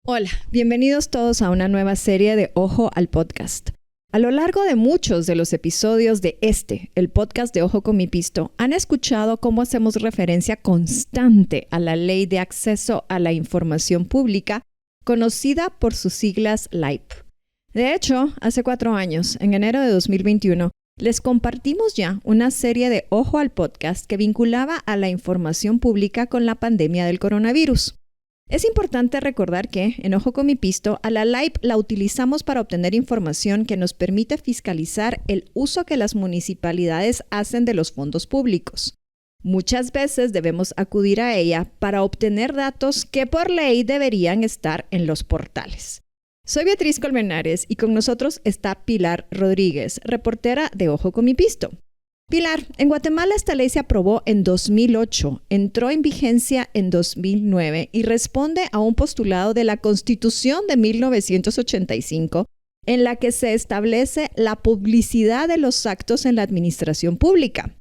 Hola, bienvenidos todos a una nueva serie de Ojo al Podcast. A lo largo de muchos de los episodios de el podcast de Ojo con mi Pisto, han escuchado cómo hacemos referencia constante a la Ley de Acceso a la Información Pública, conocida por sus siglas LAIP. De hecho, hace 4 años, en enero de 2021, les compartimos ya una serie de Ojo al Podcast que vinculaba a la información pública con la pandemia del coronavirus. Es importante recordar que, en Ojo con mi Pisto, a la LAIP la utilizamos para obtener información que nos permite fiscalizar el uso que las municipalidades hacen de los fondos públicos. Muchas veces debemos acudir a ella para obtener datos que por ley deberían estar en los portales. Soy Beatriz Colmenares y con nosotros está Pilar Rodríguez, reportera de Ojo con mi Pisto. Pilar, en Guatemala esta ley se aprobó en 2008, entró en vigencia en 2009 y responde a un postulado de la Constitución de 1985 en la que se establece la publicidad de los actos en la administración pública.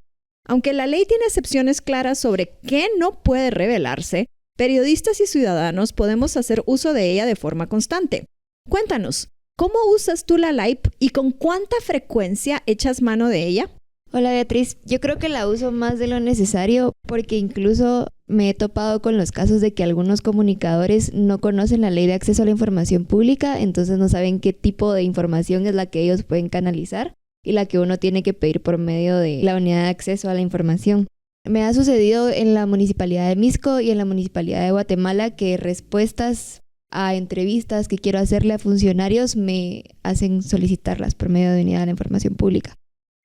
Aunque la ley tiene excepciones claras sobre qué no puede revelarse, periodistas y ciudadanos podemos hacer uso de ella de forma constante. Cuéntanos, ¿cómo usas tú la LAIP y con cuánta frecuencia echas mano de ella? Hola Beatriz, yo creo que la uso más de lo necesario porque incluso me he topado con los casos de que algunos comunicadores no conocen la ley de acceso a la información pública, entonces no saben qué tipo de información es la que ellos pueden canalizar y la que uno tiene que pedir por medio de la unidad de acceso a la información. Me ha sucedido en la Municipalidad de Mixco y en la Municipalidad de Guatemala que respuestas a entrevistas que quiero hacerle a funcionarios me hacen solicitarlas por medio de unidad de la información pública.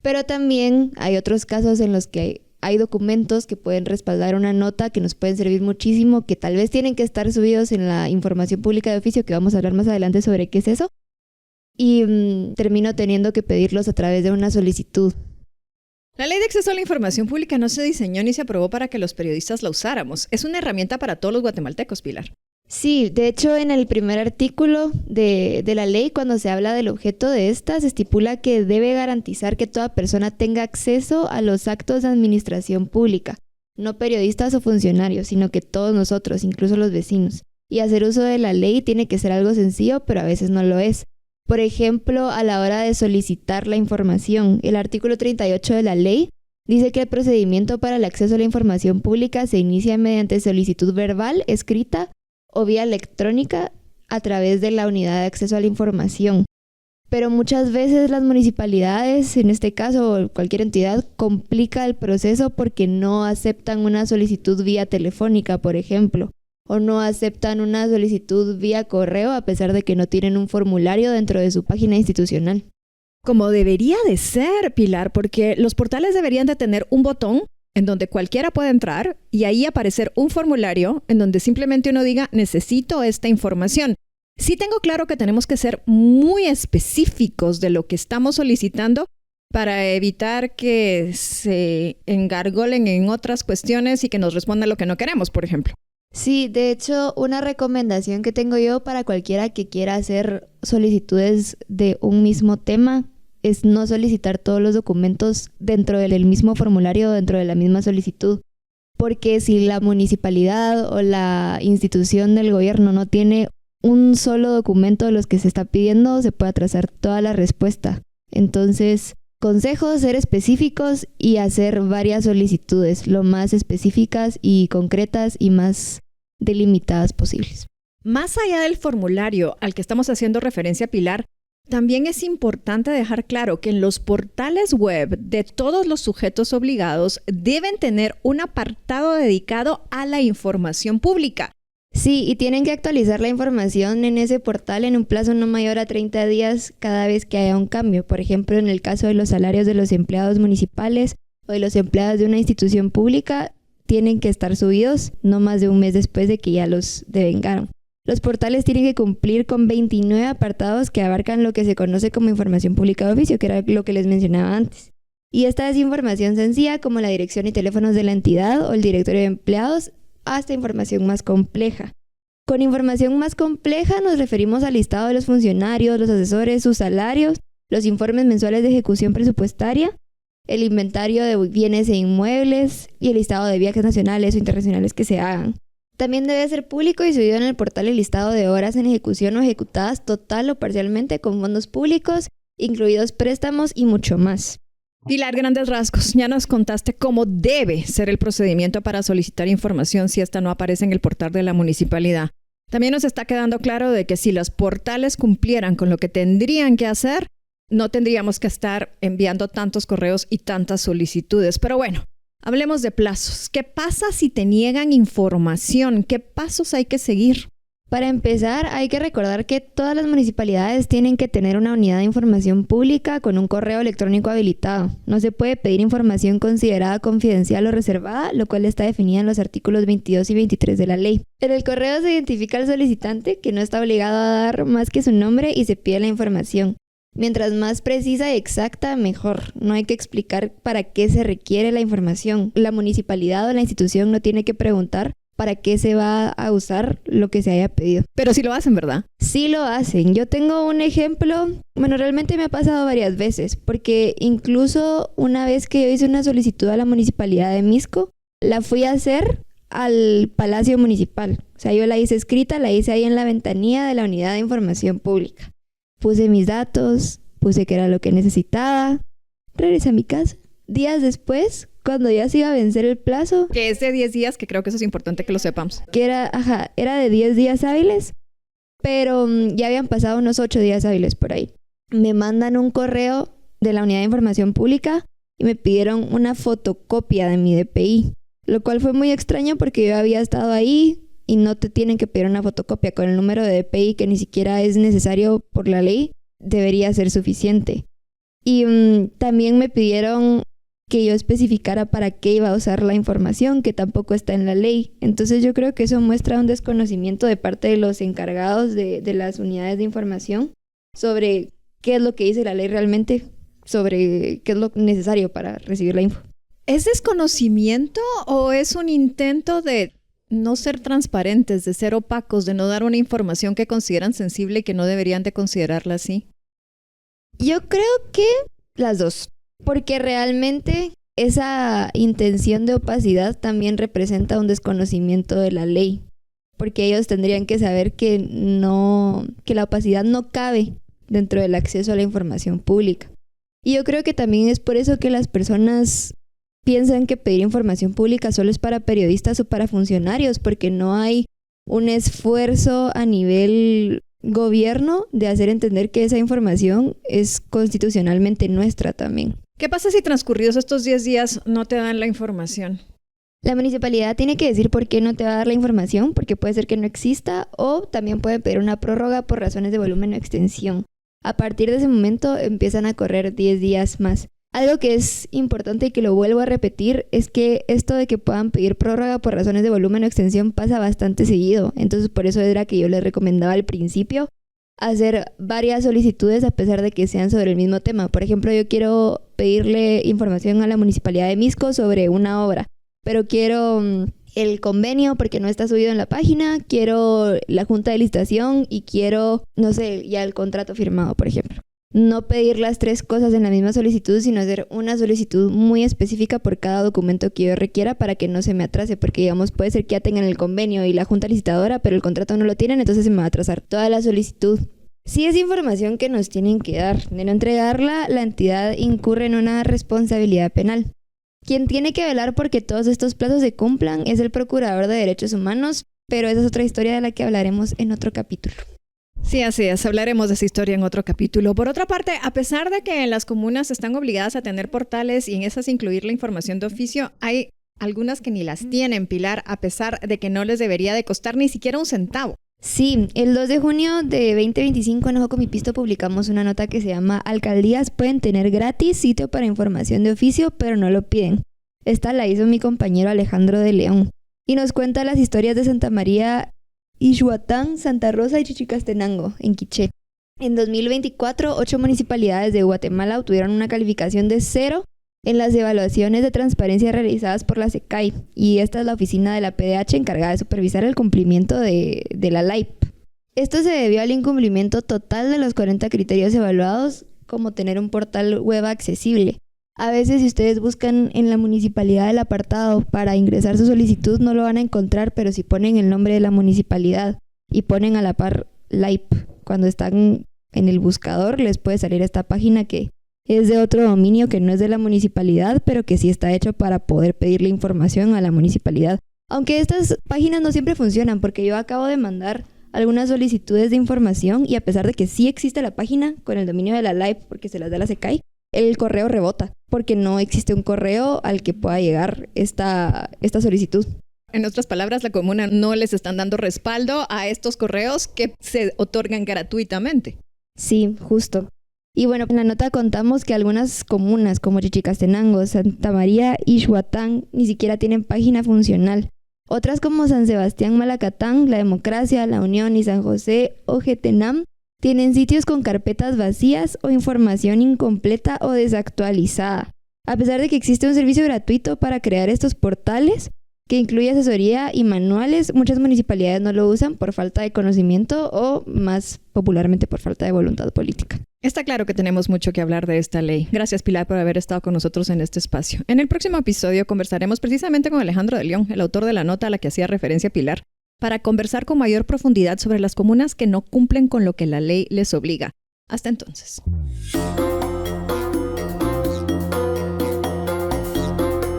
Pero también hay otros casos en los que hay documentos que pueden respaldar una nota que nos pueden servir muchísimo, que tal vez tienen que estar subidos en la información pública de oficio, que vamos a hablar más adelante sobre qué es eso, y termino teniendo que pedirlos a través de una solicitud. La Ley de Acceso a la Información Pública no se diseñó ni se aprobó para que los periodistas la usáramos. Es una herramienta para todos los guatemaltecos, Pilar. Sí, de hecho en el primer artículo de la ley, cuando se habla del objeto de esta, se estipula que debe garantizar que toda persona tenga acceso a los actos de administración pública, no periodistas o funcionarios, sino que todos nosotros, incluso los vecinos. Y hacer uso de la ley tiene que ser algo sencillo, pero a veces no lo es. Por ejemplo, a la hora de solicitar la información, el artículo 38 de la ley dice que el procedimiento para el acceso a la información pública se inicia mediante solicitud verbal, escrita o vía electrónica a través de la unidad de acceso a la información. Pero muchas veces las municipalidades, en este caso o cualquier entidad, complica el proceso porque no aceptan una solicitud vía telefónica, por ejemplo, o no aceptan una solicitud vía correo a pesar de que no tienen un formulario dentro de su página institucional. Como debería de ser, Pilar, porque los portales deberían de tener un botón en donde cualquiera puede entrar y ahí aparecer un formulario en donde simplemente uno diga, necesito esta información. Sí tengo claro que tenemos que ser muy específicos de lo que estamos solicitando para evitar que se engargolen en otras cuestiones y que nos respondan lo que no queremos, por ejemplo. Sí, de hecho, una recomendación que tengo yo para cualquiera que quiera hacer solicitudes de un mismo tema es no solicitar todos los documentos dentro del mismo formulario o dentro de la misma solicitud. Porque si la municipalidad o la institución del gobierno no tiene un solo documento de los que se está pidiendo, se puede atrasar toda la respuesta. Entonces, consejo, ser específicos y hacer varias solicitudes, lo más específicas y concretas y más delimitadas posibles. Más allá del formulario al que estamos haciendo referencia, Pilar, también es importante dejar claro que en los portales web de todos los sujetos obligados deben tener un apartado dedicado a la información pública. Sí, y tienen que actualizar la información en ese portal en un plazo no mayor a 30 días cada vez que haya un cambio. Por ejemplo, en el caso de los salarios de los empleados municipales o de los empleados de una institución pública, tienen que estar subidos no más de un mes después de que ya los devengaron. Los portales tienen que cumplir con 29 apartados que abarcan lo que se conoce como información pública de oficio, que era lo que les mencionaba antes. Y esta es información sencilla como la dirección y teléfonos de la entidad o el directorio de empleados, hasta información más compleja. Con información más compleja nos referimos al listado de los funcionarios, los asesores, sus salarios, los informes mensuales de ejecución presupuestaria, el inventario de bienes e inmuebles y el listado de viajes nacionales o internacionales que se hagan. También debe ser público y subido en el portal el listado de horas en ejecución o ejecutadas total o parcialmente con fondos públicos, incluidos préstamos y mucho más. Pilar, grandes rasgos. Ya nos contaste cómo debe ser el procedimiento para solicitar información si esta no aparece en el portal de la municipalidad. También nos está quedando claro de que si los portales cumplieran con lo que tendrían que hacer, no tendríamos que estar enviando tantos correos y tantas solicitudes. Pero bueno, hablemos de plazos. ¿Qué pasa si te niegan información? ¿Qué pasos hay que seguir? Para empezar, hay que recordar que todas las municipalidades tienen que tener una unidad de información pública con un correo electrónico habilitado. No se puede pedir información considerada confidencial o reservada, lo cual está definida en los artículos 22 y 23 de la ley. En el correo se identifica al solicitante, que no está obligado a dar más que su nombre, y se pide la información. Mientras más precisa y exacta, mejor. No hay que explicar para qué se requiere la información. La municipalidad o la institución no tiene que preguntar para qué se va a usar lo que se haya pedido. Pero sí lo hacen, ¿verdad? Sí lo hacen. Yo tengo un ejemplo, bueno, realmente me ha pasado varias veces, porque incluso una vez que yo hice una solicitud a la municipalidad de Misco, la fui a hacer al Palacio Municipal. O sea, yo la hice escrita, la hice ahí en la ventanilla de la Unidad de Información Pública. Puse mis datos, puse que era lo que necesitaba, regresé a mi casa. Días después, cuando ya se iba a vencer el plazo, que es de 10 días, que creo que eso es importante que lo sepamos. Que era de 10 días hábiles, pero ya habían pasado unos 8 días hábiles por ahí. Me mandan un correo de la Unidad de Información Pública y me pidieron una fotocopia de mi DPI, lo cual fue muy extraño porque yo había estado ahí y no te tienen que pedir una fotocopia con el número de DPI, que ni siquiera es necesario por la ley, debería ser suficiente. Y también me pidieron que yo especificara para qué iba a usar la información, que tampoco está en la ley. Entonces yo creo que eso muestra un desconocimiento de parte de los encargados de las unidades de información sobre qué es lo que dice la ley realmente, sobre qué es lo necesario para recibir la info. ¿Es desconocimiento o es un intento de no ser transparentes, de ser opacos, de no dar una información que consideran sensible y que no deberían de considerarla así? Yo creo que las dos. Porque realmente esa intención de opacidad también representa un desconocimiento de la ley. Porque ellos tendrían que saber que la opacidad no cabe dentro del acceso a la información pública. Y yo creo que también es por eso que las personas piensan que pedir información pública solo es para periodistas o para funcionarios, porque no hay un esfuerzo a nivel gobierno de hacer entender que esa información es constitucionalmente nuestra también. ¿Qué pasa si transcurridos estos 10 días no te dan la información? La municipalidad tiene que decir por qué no te va a dar la información, porque puede ser que no exista, o también puede pedir una prórroga por razones de volumen o extensión. A partir de ese momento empiezan a correr 10 días más. Algo que es importante y que lo vuelvo a repetir es que esto de que puedan pedir prórroga por razones de volumen o extensión pasa bastante seguido. Entonces por eso era que yo les recomendaba al principio hacer varias solicitudes a pesar de que sean sobre el mismo tema. Por ejemplo, yo quiero pedirle información a la Municipalidad de Misco sobre una obra, pero quiero el convenio porque no está subido en la página, quiero la junta de licitación y quiero, no sé, ya el contrato firmado, por ejemplo. No pedir las 3 cosas en la misma solicitud, sino hacer una solicitud muy específica por cada documento que yo requiera para que no se me atrase, porque digamos puede ser que ya tengan el convenio y la junta licitadora, pero el contrato no lo tienen, entonces se me va a atrasar toda la solicitud. Si es información que nos tienen que dar, de no entregarla, la entidad incurre en una responsabilidad penal. Quien tiene que velar porque todos estos plazos se cumplan es el Procurador de Derechos Humanos, pero esa es otra historia de la que hablaremos en otro capítulo. Sí, así es. Hablaremos de esa historia en otro capítulo. Por otra parte, a pesar de que las comunas están obligadas a tener portales y en esas incluir la información de oficio, hay algunas que ni las tienen, Pilar, a pesar de que no les debería de costar ni siquiera un centavo. Sí, el 2 de junio de 2025 en Ojo con mi Pisto publicamos una nota que se llama Alcaldías pueden tener gratis sitio para información de oficio, pero no lo piden. Esta la hizo mi compañero Alejandro de León y nos cuenta las historias de Santa María, Ixhuatán, Santa Rosa y Chichicastenango, en Quiché. En 2024, 8 municipalidades de Guatemala obtuvieron una calificación de 0 en las evaluaciones de transparencia realizadas por la SECAI, y esta es la oficina de la PDH encargada de supervisar el cumplimiento de la LAIP. Esto se debió al incumplimiento total de los 40 criterios evaluados, como tener un portal web accesible. A veces si ustedes buscan en la municipalidad el apartado para ingresar su solicitud no lo van a encontrar, pero si ponen el nombre de la municipalidad y ponen a la par LAIP cuando están en el buscador, les puede salir esta página que es de otro dominio que no es de la municipalidad, pero que sí está hecho para poder pedirle información a la municipalidad. Aunque estas páginas no siempre funcionan, porque yo acabo de mandar algunas solicitudes de información y a pesar de que sí existe la página con el dominio de la LAIP, porque se las da la SECAI, el correo rebota, porque no existe un correo al que pueda llegar esta solicitud. En otras palabras, la comuna no les están dando respaldo a estos correos que se otorgan gratuitamente. Sí, justo. Y bueno, en la nota contamos que algunas comunas como Chichicastenango, Santa María y Ixhuatán ni siquiera tienen página funcional. Otras como San Sebastián Malacatán, La Democracia, La Unión y San José Ojetenam tienen sitios con carpetas vacías o información incompleta o desactualizada. A pesar de que existe un servicio gratuito para crear estos portales, que incluye asesoría y manuales, muchas municipalidades no lo usan por falta de conocimiento o, más popularmente, por falta de voluntad política. Está claro que tenemos mucho que hablar de esta ley. Gracias, Pilar, por haber estado con nosotros en este espacio. En el próximo episodio conversaremos precisamente con Alejandro de León, el autor de la nota a la que hacía referencia Pilar, para conversar con mayor profundidad sobre las comunas que no cumplen con lo que la ley les obliga. Hasta entonces.